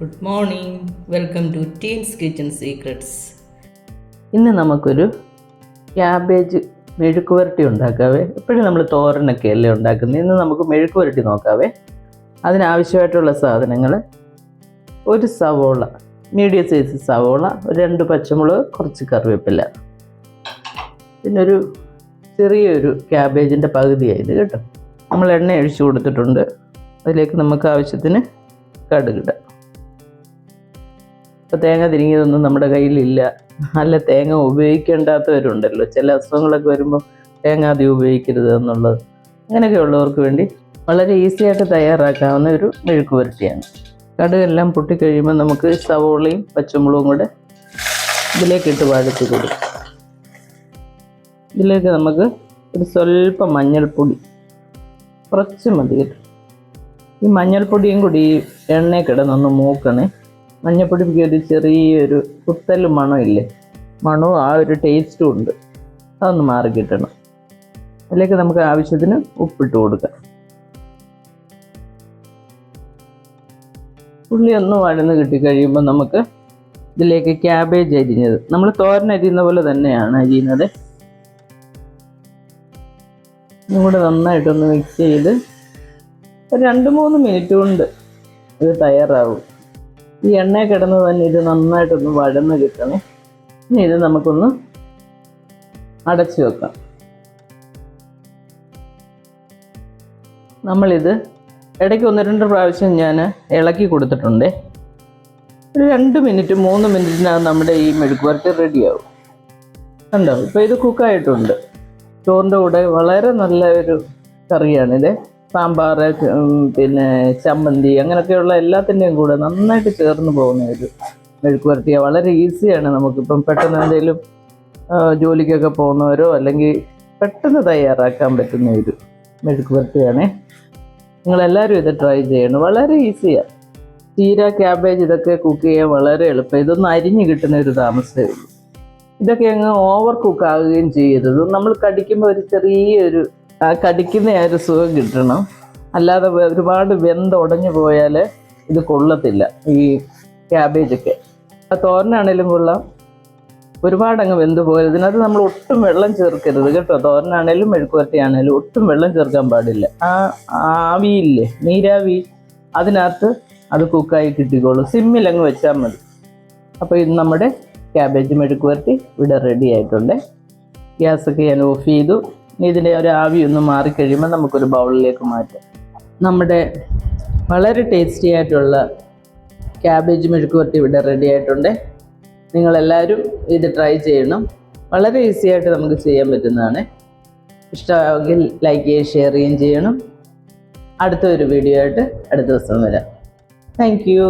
Good morning, welcome to teens kitchen secrets. ഇന്ന് നമുക്കൊരു cabbage മെഴുക്ക് പുരട്ടി ഉണ്ടാക്കാവേ. എപ്പോഴും നമ്മൾ തോരനൊക്കെ അല്ലേ ഉണ്ടാക്കുന്നത്. ഇന്ന് നമുക്ക് മെഴുക്ക് പുരട്ടി നോക്കാവേ. അതിനാവശ്യമായിട്ടുള്ള സാധനങ്ങൾ: ഒരു സവോള, മീഡിയം സൈസ് സവോള, 2 പച്ചമുളക്, കുറച്ച് കറിവേപ്പില, പിന്നെ ഒരു ചെറിയൊരു ക്യാബേജിൻ്റെ പകുതിയായത് കേട്ടോ. നമ്മൾ എണ്ണ ഒഴിച്ച് കൊടുത്തിട്ടുണ്ട്. അതിലേക്ക് നമുക്ക് ആവശ്യത്തിന് കടുകിടാം. ഇപ്പോൾ തേങ്ങ തിരിങ്ങിയതൊന്നും നമ്മുടെ കയ്യിലില്ല, നല്ല തേങ്ങ ഉപയോഗിക്കേണ്ടാത്തവരുണ്ടല്ലോ, ചില അസുഖങ്ങളൊക്കെ വരുമ്പോൾ തേങ്ങ അധികം ഉപയോഗിക്കരുത് എന്നുള്ളത്. അങ്ങനെയൊക്കെ ഉള്ളവർക്ക് വേണ്ടി വളരെ ഈസി ആയിട്ട് തയ്യാറാക്കാവുന്ന ഒരു മെഴുക്ക് പുരട്ടിയാണ്. കടുകെല്ലാം പൊട്ടിക്കഴിയുമ്പോൾ നമുക്ക് സവോളയും പച്ചമുളകും കൂടെ ഇതിലേക്കിട്ട് വഴറ്റി കൊടുക്കും. ഇതിലേക്ക് നമുക്ക് ഒരു സ്വല്പം മഞ്ഞൾപ്പൊടി, കുറച്ച് മതി കേട്ടോ. ഈ മഞ്ഞൾപ്പൊടിയും കൂടി ഈ എണ്ണയിൽ കിടന്നൊന്ന് മൂക്കണേ. മഞ്ഞൾപ്പൊടിക്ക് ഒരു ചെറിയൊരു കുത്തൽ മണമില്ലേ, മണവും ആ ഒരു ടേസ്റ്റും ഉണ്ട്. അതൊന്ന് മാറി കിട്ടണം. അതിലേക്ക് നമുക്ക് ആവശ്യത്തിന് ഉപ്പിട്ട് കൊടുക്കാം. ഉള്ളി ഒന്ന് വഴന്ന് കിട്ടിക്കഴിയുമ്പോൾ നമുക്ക് ഇതിലേക്ക് ക്യാബേജ് അരിഞ്ഞത്, നമ്മൾ തോരൻ അരിയുന്ന പോലെ തന്നെയാണ് അരിയുന്നത്. ഇതും കൂടെ നന്നായിട്ടൊന്ന് മിക്സ് ചെയ്ത് ഒരു 2-3 മിനിറ്റ് കൊണ്ട് ഇത് തയ്യാറാവും. ഈ എണ്ണ കിടന്ന് തന്നെ ഇത് നന്നായിട്ടൊന്ന് വഴന്ന് കിട്ടണേ. ഇനി ഇത് നമുക്കൊന്ന് അടച്ചു വെക്കാം. നമ്മളിത് ഇടയ്ക്ക് 1-2 പ്രാവശ്യം ഞാൻ ഇളക്കി കൊടുത്തിട്ടുണ്ട്. ഒരു 2 മിനിറ്റ് 3 മിനിറ്റിനകം നമ്മുടെ ഈ മെഴുക്ക് പുരട്ടി റെഡിയാവും. കണ്ടോ, ഇപ്പോൾ ഇത് കുക്കായിട്ടുണ്ട്. ചോറിൻ്റെ കൂടെ വളരെ നല്ല ഒരു കറിയാണിത്. സാമ്പാർ, പിന്നെ ചമ്മന്തി, അങ്ങനെയൊക്കെയുള്ള എല്ലാത്തിൻ്റെയും കൂടെ നന്നായിട്ട് ചേർന്ന് പോകുന്ന ഒരു മെഴുക്ക് പുരട്ടിയാണ്. വളരെ ഈസിയാണ്. നമുക്കിപ്പം പെട്ടെന്ന് എന്തെങ്കിലും ജോലിക്കൊക്കെ പോകുന്നവരോ അല്ലെങ്കിൽ പെട്ടെന്ന് തയ്യാറാക്കാൻ പറ്റുന്ന ഒരു മെഴുക്ക് പുരട്ടിയാണ്. നിങ്ങളെല്ലാവരും ഇത് ട്രൈ ചെയ്യണം. വളരെ ഈസിയാണ്. ചീര, ക്യാബേജ് ഇതൊക്കെ കുക്ക് ചെയ്യാൻ വളരെ എളുപ്പം. ഇതൊന്നും അരിഞ്ഞ് കിട്ടുന്ന ഒരു താമസമേ ഉള്ളൂ. ഇതൊക്കെ അങ്ങ് ഓവർ കുക്ക് ആകുകയും ചെയ്യരുത്. നമ്മൾ കടിക്കുമ്പോൾ ഒരു ചെറിയൊരു കടിക്കുന്ന ആ ഒരു സുഖം കിട്ടണം. അല്ലാതെ ഒരുപാട് വെന്തുടഞ്ഞു പോയാൽ ഇത് കൊള്ളത്തില്ല. ഈ ക്യാബേജൊക്കെ തോരനാണേലും കൊള്ളാം, ഒരുപാടങ്ങ് വെന്ത് പോകരുത്. ഇതിനകത്ത് നമ്മൾ ഒട്ടും വെള്ളം ചേർക്കരുത് കേട്ടോ. തോരനാണേലും മെഴുക്ക് പുരട്ടിയാണേലും ഒട്ടും വെള്ളം ചേർക്കാൻ പാടില്ല. ആ ആവിയില്ലേ, നീരാവി, അതിനകത്ത് അത് കുക്കായി കിട്ടിക്കോളും. സിമ്മിലങ്ങ് വെച്ചാൽ മതി. അപ്പോൾ ഇത് നമ്മുടെ ക്യാബേജ് മെഴുക്ക് പുരട്ടി ഇവിടെ റെഡി ആയിട്ടുണ്ട്. ഗ്യാസൊക്കെ ഞാൻ ഓഫ് ചെയ്തു. ഇതിൻ്റെ ഒരു ആവി ഒന്ന് മാറിക്കഴിയുമ്പോൾ നമുക്കൊരു ബൗളിലേക്ക് മാറ്റാം. നമ്മുടെ വളരെ ടേസ്റ്റി ആയിട്ടുള്ള ക്യാബേജ് മെഴുക്ക് പുരട്ടി ഇവിടെ റെഡി ആയിട്ടുണ്ട്. നിങ്ങളെല്ലാവരും ഇത് ട്രൈ ചെയ്യണം. വളരെ ഈസി ആയിട്ട് നമുക്ക് ചെയ്യാൻ പറ്റുന്നതാണ്. ഇഷ്ടമാണെങ്കിൽ ലൈക്ക് ചെയ്യുകയും ഷെയർ ചെയ്യുകയും ചെയ്യണം. അടുത്ത ഒരു വീഡിയോ ആയിട്ട് അടുത്ത ദിവസം വരാം. Thank you.